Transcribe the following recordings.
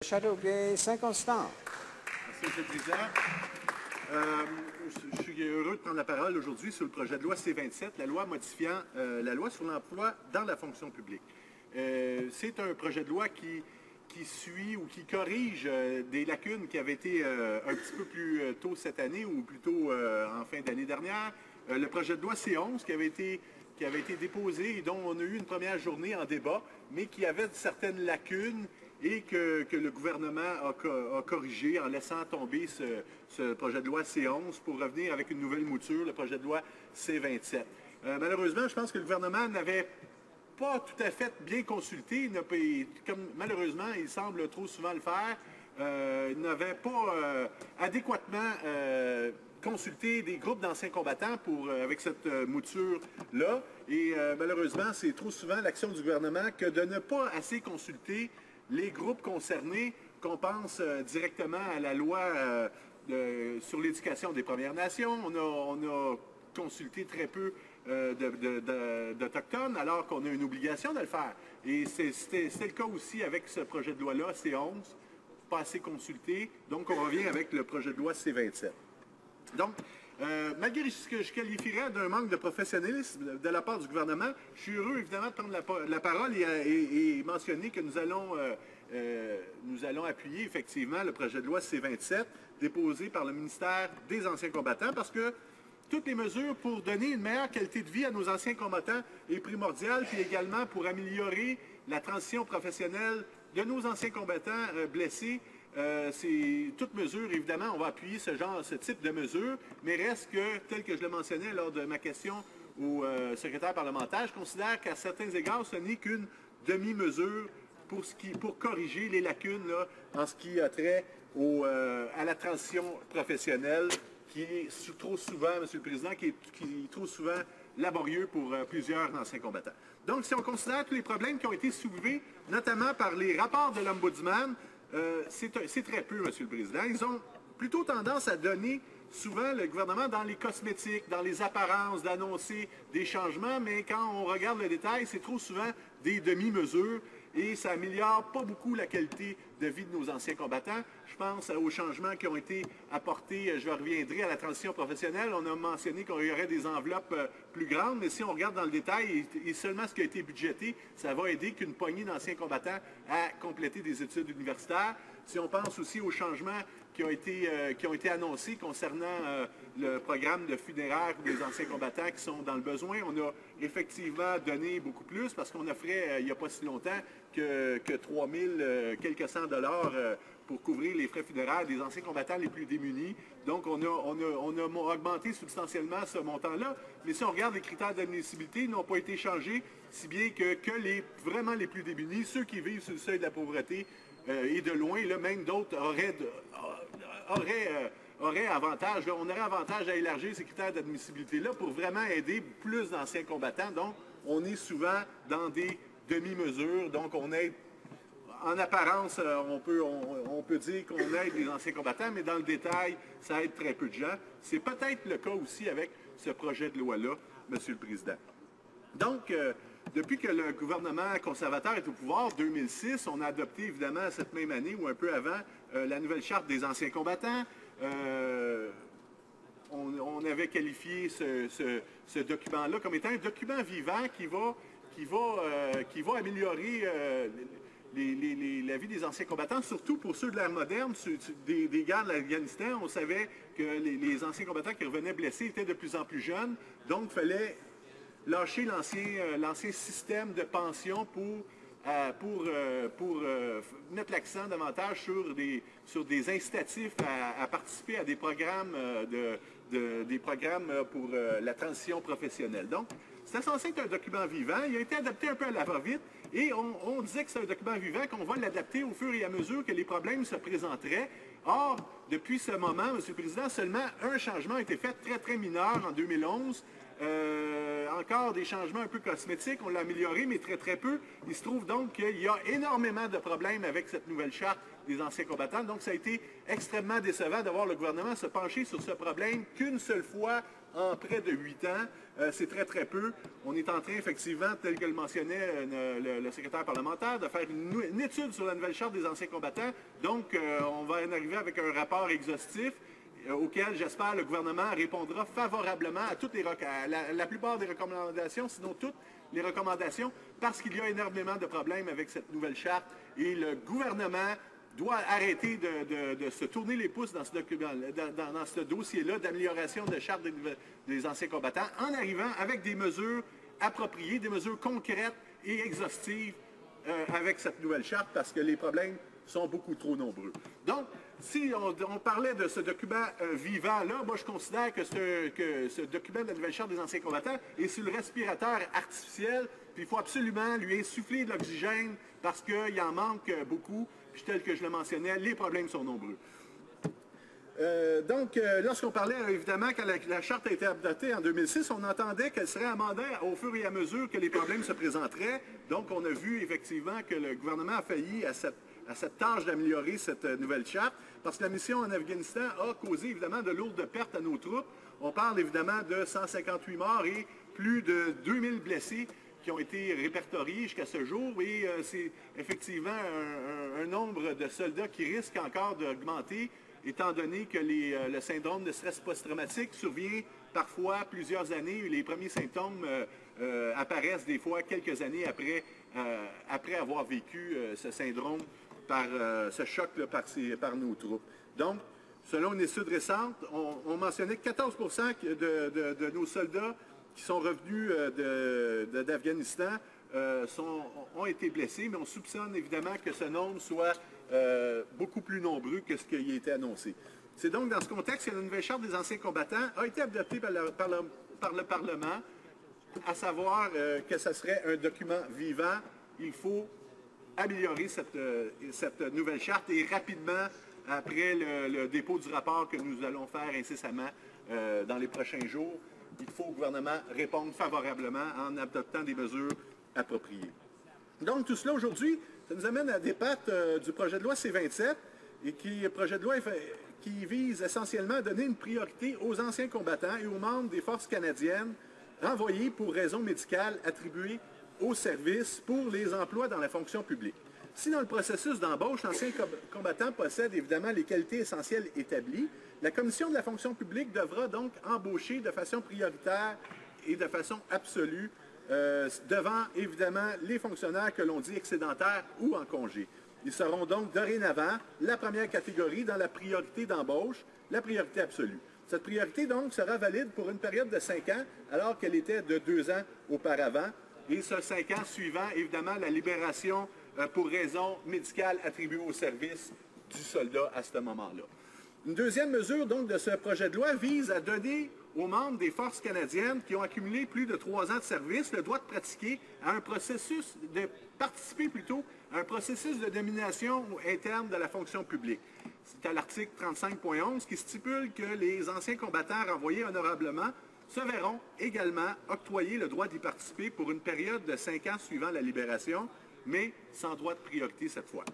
Châteauguay, Saint-Constant. Merci, M. le Président. Je suis heureux de prendre la parole aujourd'hui sur le projet de loi C-27, la loi modifiant la loi sur l'emploi dans la fonction publique. C'est un projet de loi qui suit ou qui corrige des lacunes qui avaient été un petit peu plus tôt cette année ou plutôt en fin d'année dernière. Le projet de loi C-11 qui avait été déposé et dont on a eu une première journée en débat, mais qui avait certaines lacunes et que le gouvernement a corrigé en laissant tomber ce projet de loi C-11 pour revenir avec une nouvelle mouture, le projet de loi C-27. Malheureusement, je pense que le gouvernement n'avait pas tout à fait bien consulté, comme malheureusement il semble trop souvent le faire, il n'avait pas adéquatement consulté des groupes d'anciens combattants avec cette mouture-là. Et malheureusement, c'est trop souvent l'action du gouvernement que de ne pas assez consulter les groupes concernés, qu'on pense directement à la loi sur l'éducation des Premières Nations. On a consulté très peu d'Autochtones, alors qu'on a une obligation de le faire. Et c'était le cas aussi avec ce projet de loi-là, C-11, pas assez consulté. Donc, on revient avec le projet de loi C-27. Donc, malgré ce que je qualifierais d'un manque de professionnalisme de la part du gouvernement, je suis heureux évidemment de prendre la parole et mentionner que nous allons appuyer effectivement le projet de loi C-27 déposé par le ministère des Anciens combattants parce que toutes les mesures pour donner une meilleure qualité de vie à nos anciens combattants est primordiale, puis également pour améliorer la transition professionnelle de nos anciens combattants blessés. C'est toute mesure, évidemment, on va appuyer ce type de mesure, mais reste que, tel que je le mentionnais lors de ma question au secrétaire parlementaire, je considère qu'à certains égards, ce n'est qu'une demi-mesure pour corriger les lacunes là, en ce qui a trait à la transition professionnelle, qui est trop souvent, M. le Président, qui est trop souvent laborieux pour plusieurs anciens combattants. Donc, si on considère tous les problèmes qui ont été soulevés, notamment par les rapports de l'Ombudsman, c'est très peu, M. le Président. Ils ont plutôt tendance à donner souvent le gouvernement dans les cosmétiques, dans les apparences, d'annoncer des changements, mais quand on regarde le détail, c'est trop souvent des demi-mesures et ça n'améliore pas beaucoup la qualité de vie de nos anciens combattants. Je pense aux changements qui ont été apportés, je reviendrai à la transition professionnelle. On a mentionné qu'il y aurait des enveloppes plus grandes, mais si on regarde dans le détail et seulement ce qui a été budgété, ça va aider qu'une poignée d'anciens combattants à compléter des études universitaires. Si on pense aussi aux changements qui ont été annoncés concernant le programme de funéraires des anciens combattants qui sont dans le besoin, on a effectivement donné beaucoup plus parce qu'on offrait il n'y a pas si longtemps que 3 000 quelques cents dollars pour couvrir les frais funéraires des anciens combattants les plus démunis. Donc, on a augmenté substantiellement ce montant-là. Mais si on regarde les critères d'admissibilité, ils n'ont pas été changés, si bien que vraiment les plus démunis, ceux qui vivent sur le seuil de la pauvreté et de loin, là, même d'autres auraient avantage. Là, on aurait avantage à élargir ces critères d'admissibilité-là pour vraiment aider plus d'anciens combattants. Donc, on est souvent dans des demi-mesures. Donc, on aide, en apparence, on peut dire qu'on aide les anciens combattants, mais dans le détail, ça aide très peu de gens. C'est peut-être le cas aussi avec ce projet de loi-là, M. le Président. Donc, depuis que le gouvernement conservateur est au pouvoir, 2006, on a adopté évidemment cette même année ou un peu avant la nouvelle charte des anciens combattants. On avait qualifié ce document-là comme étant un document vivant qui va améliorer la vie des anciens combattants, surtout pour ceux de l'ère moderne, des guerres de l'Afghanistan. On savait que les anciens combattants qui revenaient blessés étaient de plus en plus jeunes, donc il fallait lâcher l'ancien système de pension pour mettre l'accent davantage sur des incitatifs à participer à des programmes, pour la transition professionnelle. Donc, c'est censé être un document vivant. Il a été adapté un peu à la va-vite et on disait que c'est un document vivant, qu'on va l'adapter au fur et à mesure que les problèmes se présenteraient. Or, depuis ce moment, M. le Président, seulement un changement a été fait très, très mineur en 2011. encore des changements un peu cosmétiques, on l'a amélioré, mais très très peu. Il se trouve donc qu'il y a énormément de problèmes avec cette nouvelle charte des anciens combattants. Donc ça a été extrêmement décevant de voir le gouvernement se pencher sur ce problème qu'une seule fois en près de 8 ans. C'est très très peu. On est en train effectivement, tel que le mentionnait le secrétaire parlementaire, de faire une étude sur la nouvelle charte des anciens combattants. Donc on va en arriver avec un rapport exhaustif auquel, j'espère, le gouvernement répondra favorablement à toutes la plupart des recommandations, sinon toutes les recommandations, parce qu'il y a énormément de problèmes avec cette nouvelle charte et le gouvernement doit arrêter de se tourner les pouces dans ce dossier-là d'amélioration de charte des anciens combattants en arrivant avec des mesures appropriées, des mesures concrètes et exhaustives avec cette nouvelle charte parce que les problèmes sont beaucoup trop nombreux. Donc, si on parlait de ce document vivant-là, moi je considère que ce document de la nouvelle charte des anciens combattants est sur le respirateur artificiel, puis il faut absolument lui insuffler de l'oxygène parce qu'il en manque beaucoup, puis tel que je le mentionnais, les problèmes sont nombreux. Lorsqu'on parlait, évidemment, quand la charte a été adoptée en 2006, on entendait qu'elle serait amendée au fur et à mesure que les problèmes se présenteraient. Donc, on a vu effectivement que le gouvernement a failli à cette tâche d'améliorer cette nouvelle charte, parce que la mission en Afghanistan a causé évidemment de lourdes pertes à nos troupes. On parle évidemment de 158 morts et plus de 2000 blessés qui ont été répertoriés jusqu'à ce jour. Et c'est effectivement un nombre de soldats qui risque encore d'augmenter, étant donné que le syndrome de stress post-traumatique survient parfois plusieurs années. Les premiers symptômes apparaissent des fois quelques années après avoir vécu ce syndrome, ce choc là, par nos troupes. Donc, selon une étude récente, on mentionnait que 14 % de nos soldats qui sont revenus d'Afghanistan ont été blessés, mais on soupçonne évidemment que ce nombre soit beaucoup plus nombreux que ce qui a été annoncé. C'est donc dans ce contexte que la nouvelle charte des anciens combattants a été adoptée par le Parlement, à savoir que ce serait un document vivant. Il faut améliorer cette nouvelle charte et rapidement, après le dépôt du rapport que nous allons faire incessamment dans les prochains jours, il faut au gouvernement répondre favorablement en adoptant des mesures appropriées. Donc tout cela aujourd'hui, ça nous amène à débattre du projet de loi C-27, et projet de loi qui vise essentiellement à donner une priorité aux anciens combattants et aux membres des forces canadiennes renvoyés pour raisons médicales attribuées au service pour les emplois dans la fonction publique. Si dans le processus d'embauche, l'ancien combattant possède évidemment les qualités essentielles établies, la Commission de la fonction publique devra donc embaucher de façon prioritaire et de façon absolue devant évidemment les fonctionnaires que l'on dit excédentaires ou en congé. Ils seront donc dorénavant la première catégorie dans la priorité d'embauche, la priorité absolue. Cette priorité donc sera valide pour une période de 5 ans alors qu'elle était de 2 ans auparavant. Et ce 5 ans suivant, évidemment, la libération pour raison médicale attribuée au service du soldat à ce moment-là. Une deuxième mesure donc de ce projet de loi vise à donner aux membres des forces canadiennes qui ont accumulé plus de 3 ans de service le droit de participer à un processus de nomination interne de la fonction publique. C'est à l'article 35.11 qui stipule que les anciens combattants renvoyés honorablement se verront également octroyer le droit d'y participer pour une période de 5 ans suivant la libération, mais sans droit de priorité cette fois.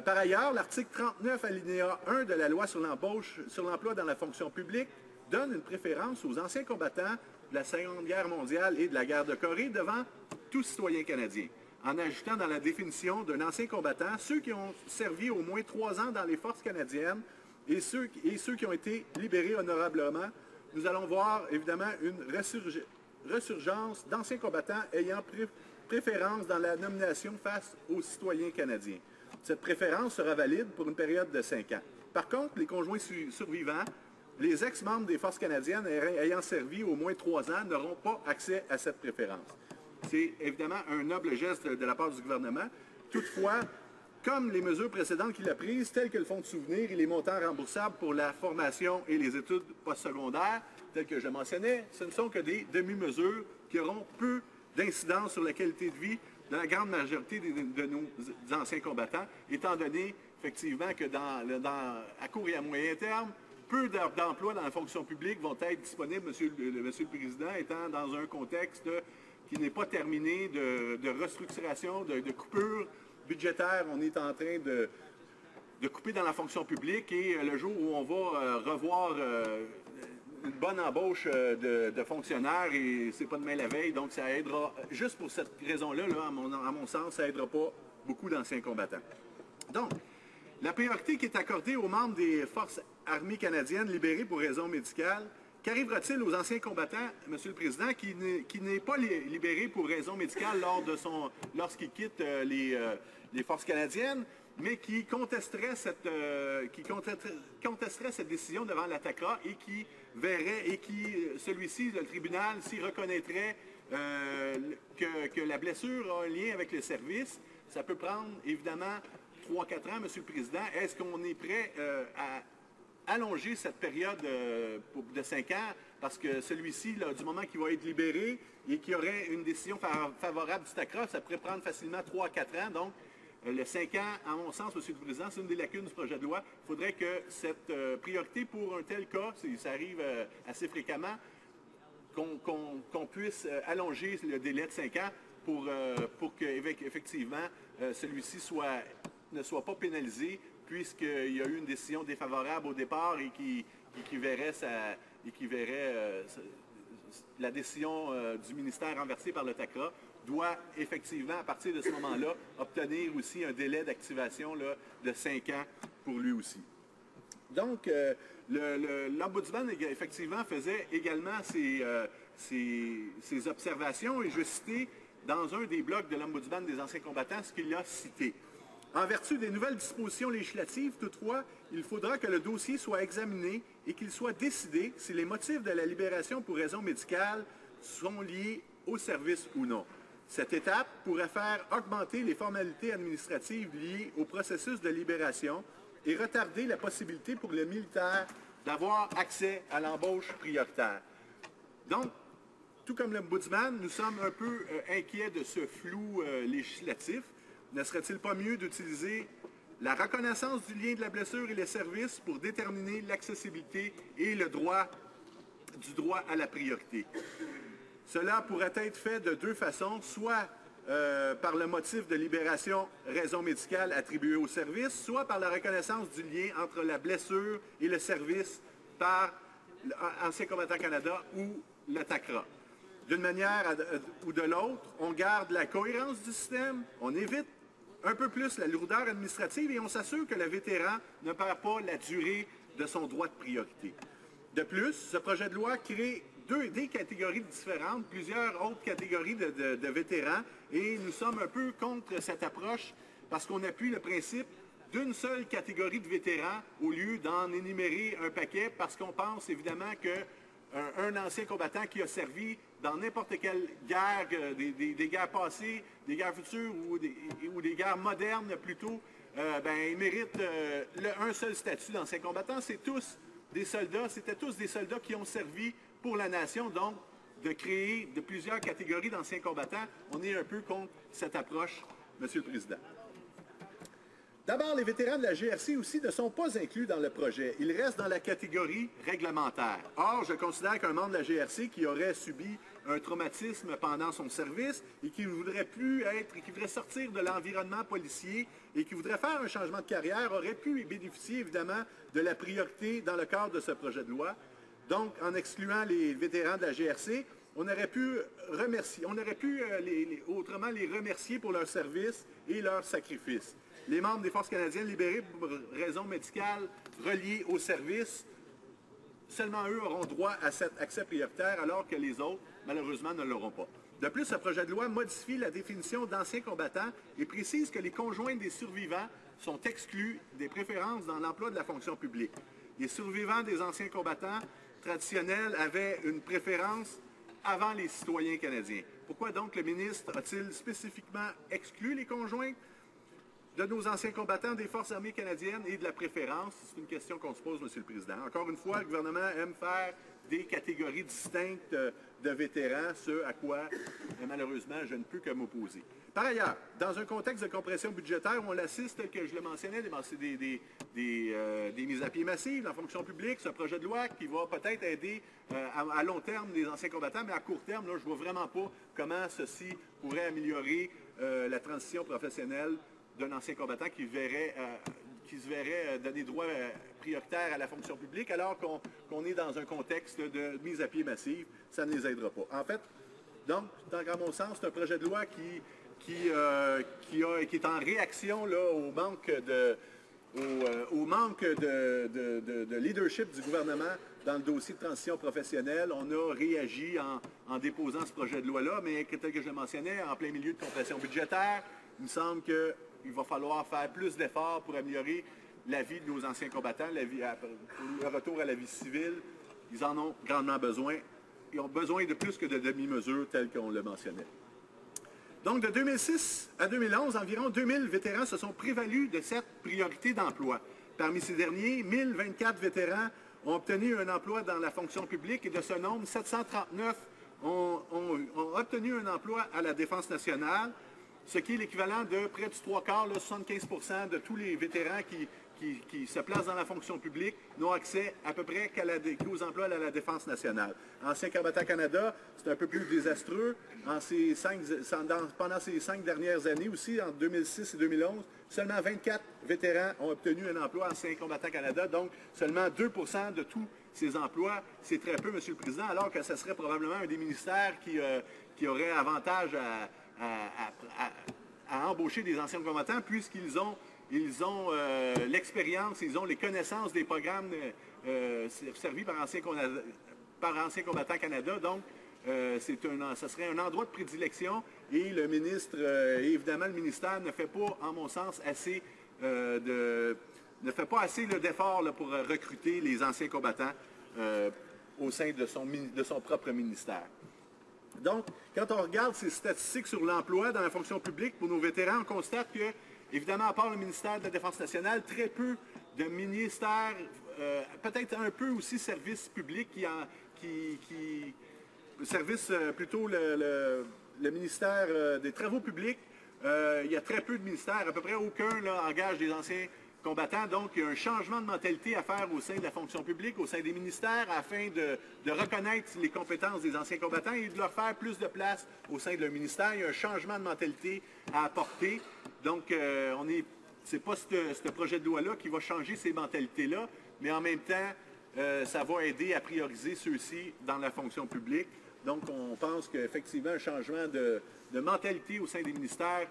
Par ailleurs, l'article 39, alinéa 1 de la loi sur l'emploi dans la fonction publique donne une préférence aux anciens combattants de la Seconde Guerre mondiale et de la guerre de Corée devant tout citoyen canadien, en ajoutant dans la définition d'un ancien combattant ceux qui ont servi au moins 3 ans dans les forces canadiennes et ceux qui ont été libérés honorablement. Nous allons voir évidemment une ressurgence d'anciens combattants ayant préférence dans la nomination face aux citoyens canadiens. Cette préférence sera valide pour une période de 5 ans. Par contre, les conjoints survivants, les ex-membres des forces canadiennes ayant servi au moins 3 ans n'auront pas accès à cette préférence. C'est évidemment un noble geste de la part du gouvernement. Toutefois, comme les mesures précédentes qu'il a prises, telles que le fonds de souvenir et les montants remboursables pour la formation et les études postsecondaires, telles que je mentionnais, ce ne sont que des demi-mesures qui auront peu d'incidence sur la qualité de vie de la grande majorité de nos anciens combattants, étant donné effectivement que à court et à moyen terme, peu d'emplois dans la fonction publique vont être disponibles, Monsieur le Président, étant dans un contexte qui n'est pas terminé de restructuration, de coupure budgétaire. On est en train de couper dans la fonction publique et le jour où on va revoir une bonne embauche de fonctionnaires, et c'est pas demain la veille, donc ça aidera, juste pour cette raison-là, à mon sens, ça aidera pas beaucoup d'anciens combattants. Donc, la priorité qui est accordée aux membres des Forces armées canadiennes libérés pour raisons médicales, qu'arrivera-t-il aux anciens combattants, Monsieur le Président, qui n'est pas libéré pour raisons médicales lorsqu'il quitte les Forces canadiennes, mais qui contesterait cette décision devant la TACRA et qui verrait, et qui, celui-ci, le tribunal, s'y reconnaîtrait que la blessure a un lien avec le service. Ça peut prendre, évidemment, 3-4 ans, Monsieur le Président. Est-ce qu'on est prêt à allonger cette période de 5 ans? Parce que celui-ci, du moment qu'il va être libéré et qu'il y aurait une décision favorable du TACRA, ça pourrait prendre facilement 3-4 ans. Donc, les 5 ans, à mon sens, Monsieur le Président, c'est une des lacunes du projet de loi. Il faudrait que cette priorité pour un tel cas, ça arrive assez fréquemment, qu'on puisse allonger le délai de 5 ans pour qu'effectivement, celui-ci ne soit pas pénalisé, puisqu'il y a eu une décision défavorable au départ et qui verrait la décision du ministère renversée par le TACRA, doit effectivement, à partir de ce moment-là, obtenir aussi un délai d'activation de 5 ans pour lui aussi. Donc, l'Ombudsman, effectivement, faisait également ses observations, et je vais citer dans un des blocs de l'Ombudsman des anciens combattants ce qu'il a cité. En vertu des nouvelles dispositions législatives, toutefois, il faudra que le dossier soit examiné et qu'il soit décidé si les motifs de la libération pour raisons médicales sont liés au service ou non. Cette étape pourrait faire augmenter les formalités administratives liées au processus de libération et retarder la possibilité pour les militaires d'avoir accès à l'embauche prioritaire. Donc, tout comme l'Ombudsman, nous sommes un peu inquiets de ce flou législatif. Ne serait-il pas mieux d'utiliser la reconnaissance du lien de la blessure et les services pour déterminer l'accessibilité et du droit à la priorité? Cela pourrait être fait de deux façons, soit par le motif de libération, raison médicale attribuée au service, soit par la reconnaissance du lien entre la blessure et le service par Anciens combattants Canada ou le TACRA. D'une manière ou de l'autre, on garde la cohérence du système, on évite un peu plus la lourdeur administrative et on s'assure que le vétéran ne perd pas la durée de son droit de priorité. De plus, ce projet de loi crée des catégories différentes, plusieurs autres catégories de vétérans, et nous sommes un peu contre cette approche parce qu'on appuie le principe d'une seule catégorie de vétérans au lieu d'en énumérer un paquet, parce qu'on pense évidemment qu'un ancien combattant qui a servi dans n'importe quelle guerre, des guerres passées, des guerres futures ou des guerres modernes plutôt, il mérite un seul statut d'ancien combattant. C'était tous des soldats qui ont servi pour la nation, donc de créer de plusieurs catégories d'anciens combattants, on est un peu contre cette approche, Monsieur le Président. D'abord, les vétérans de la GRC aussi ne sont pas inclus dans le projet. Ils restent dans la catégorie réglementaire. Or, je considère qu'un membre de la GRC qui aurait subi un traumatisme pendant son service et qui ne voudrait plus qui voudrait sortir de l'environnement policier et qui voudrait faire un changement de carrière aurait pu bénéficier évidemment de la priorité dans le cadre de ce projet de loi. Donc, en excluant les vétérans de la GRC, on aurait pu autrement les remercier pour leur service et leur sacrifice. Les membres des Forces canadiennes libérées pour raisons médicales reliées au service, seulement eux auront droit à cet accès prioritaire, alors que les autres, malheureusement, ne l'auront pas. De plus, ce projet de loi modifie la définition d'anciens combattants et précise que les conjoints des survivants sont exclus des préférences dans l'emploi de la fonction publique. Les survivants des anciens combattants traditionnels avaient une préférence avant les citoyens canadiens. Pourquoi donc le ministre a-t-il spécifiquement exclu les conjoints de nos anciens combattants des Forces armées canadiennes et de la préférence? C'est une question qu'on se pose, Monsieur le Président. Encore une fois, le gouvernement aime faire des catégories distinctes de vétérans, ce à quoi, malheureusement, je ne peux que m'opposer. Par ailleurs, dans un contexte de compression budgétaire, on l'assiste, tel que je le mentionnais, des mises à pied massives dans la fonction publique, ce projet de loi qui va peut-être aider à long terme les anciens combattants, mais à court terme, là, je ne vois vraiment pas comment ceci pourrait améliorer la transition professionnelle d'un ancien combattant qui se verrait donner droit prioritaire à la fonction publique, alors qu'on est dans un contexte de mise à pied massive. Ça ne les aidera pas. En fait, donc, à mon sens, c'est un projet de loi qui est en réaction là, au manque de leadership du gouvernement dans le dossier de transition professionnelle. On a réagi en déposant ce projet de loi-là, mais tel que je le mentionnais, en plein milieu de compression budgétaire, il me semble qu'il va falloir faire plus d'efforts pour améliorer la vie de nos anciens combattants, le retour à la vie civile. Ils en ont grandement besoin. Ils ont besoin de plus que de demi-mesures telles qu'on le mentionnait. Donc, de 2006 à 2011, environ 2000 vétérans se sont prévalus de cette priorité d'emploi. Parmi ces derniers, 1024 vétérans ont obtenu un emploi dans la fonction publique et de ce nombre, 739 ont obtenu un emploi à la Défense nationale, ce qui est l'équivalent de près du 3/4, 75% de tous les vétérans qui se placent dans la fonction publique n'ont accès à peu près qu'aux emplois à la Défense nationale. Ancien combattant Canada, c'est un peu plus désastreux. Pendant ces 5 dernières années aussi, en 2006 et 2011, seulement 24 vétérans ont obtenu un emploi Ancien combattant Canada, donc seulement 2% de tous ces emplois. C'est très peu, M. le Président, alors que ce serait probablement un des ministères qui aurait avantage à embaucher des anciens combattants puisqu'ils ont l'expérience, ils ont les connaissances des programmes servis par Anciens combattants Canada. Donc, ce serait un endroit de prédilection et le ministre, et évidemment le ministère ne fait pas, en mon sens, assez d'efforts pour recruter les anciens combattants au sein de son propre ministère. Donc, quand on regarde ces statistiques sur l'emploi dans la fonction publique pour nos vétérans, on constate que, évidemment, à part le ministère de la Défense nationale, très peu de ministères, peut-être un peu aussi services publics plutôt le ministère des Travaux publics. Il y a très peu de ministères, à peu près aucun là, engage des anciens combattants. Donc, il y a un changement de mentalité à faire au sein de la fonction publique, au sein des ministères, afin de reconnaître les compétences des anciens combattants et de leur faire plus de place au sein de leur ministère. Il y a un changement de mentalité à apporter. Donc, c'est pas ce projet de loi-là qui va changer ces mentalités-là, mais en même temps, ça va aider à prioriser ceux-ci dans la fonction publique. Donc, on pense qu'effectivement, un changement de mentalité au sein des ministères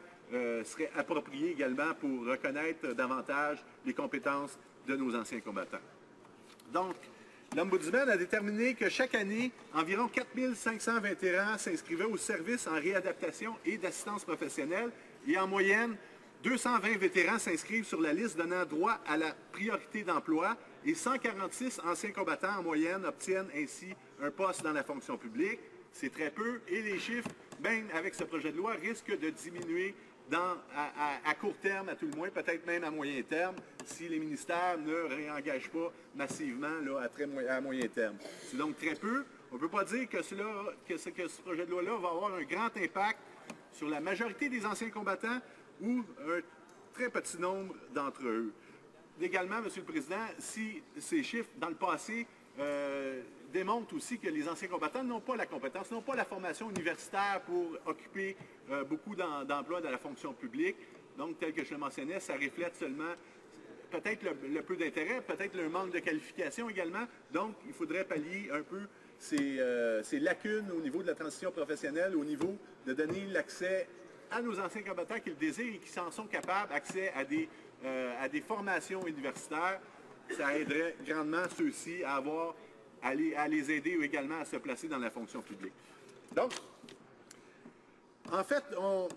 serait approprié également pour reconnaître davantage les compétences de nos anciens combattants. Donc, l'Ombudsman a déterminé que chaque année, environ 4500 vétérans s'inscrivaient au service en réadaptation et d'assistance professionnelle et en moyenne, 220 vétérans s'inscrivent sur la liste donnant droit à la priorité d'emploi et 146 anciens combattants en moyenne obtiennent ainsi un poste dans la fonction publique. C'est très peu et les chiffres, même avec ce projet de loi, risquent de diminuer à court terme, à tout le moins, peut-être même à moyen terme, si les ministères ne réengagent pas massivement là, à moyen terme. C'est donc très peu. On ne peut pas dire que ce projet de loi-là va avoir un grand impact sur la majorité des anciens combattants ou un très petit nombre d'entre eux. Également, M. le Président, si ces chiffres, dans le passé, démontrent aussi que les anciens combattants n'ont pas la compétence, n'ont pas la formation universitaire pour occuper beaucoup d'emplois dans la fonction publique. Donc, tel que je le mentionnais, ça reflète seulement peut-être le peu d'intérêt, peut-être le manque de qualification également. Donc, il faudrait pallier un peu ces lacunes au niveau de la transition professionnelle, au niveau de donner l'accès à nos anciens combattants qui le désirent et qui en sont capables, accès à des formations universitaires. Ça aiderait grandement ceux-ci à les aider également à se placer dans la fonction publique. Donc, en fait, on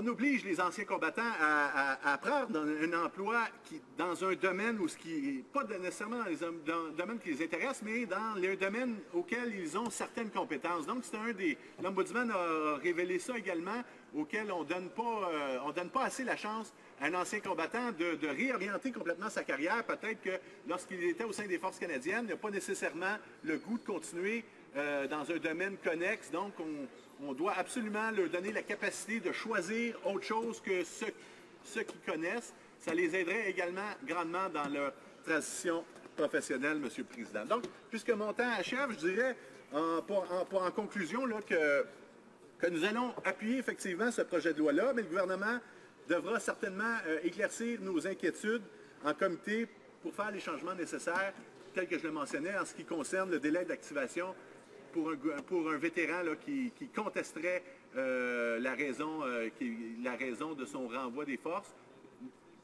oblige les anciens combattants à prendre un emploi dans un domaine où ce qui n'est pas nécessairement dans le domaine qui les intéresse, mais dans le domaine auquel ils ont certaines compétences. Donc, l'Ombudsman a révélé ça également, auquel on ne donne pas assez la chance à un ancien combattant de réorienter complètement sa carrière. Peut-être que lorsqu'il était au sein des Forces canadiennes, il n'a pas nécessairement le goût de continuer dans un domaine connexe. Donc, on doit absolument leur donner la capacité de choisir autre chose que ce qu'ils connaissent. Ça les aiderait également grandement dans leur transition professionnelle, M. le Président. Donc, puisque mon temps achève, je dirais en conclusion là, que nous allons appuyer effectivement ce projet de loi-là, mais le gouvernement devra certainement éclaircir nos inquiétudes en comité pour faire les changements nécessaires, tels que je le mentionnais, en ce qui concerne le délai d'activation pour un vétéran là, qui contesterait la raison de son renvoi des forces,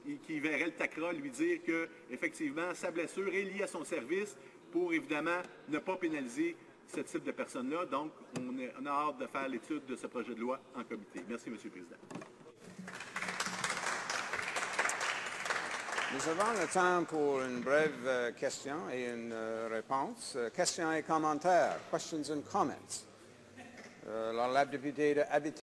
et qui verrait le TACRA lui dire que effectivement sa blessure est liée à son service pour évidemment ne pas pénaliser ce type de personnes-là. Donc, on a hâte de faire l'étude de ce projet de loi en comité. Merci, M. le Président. Nous avons le temps pour une brève question et une réponse. Questions et commentaires. Questions and comments. Alors, la députée de Abitibi.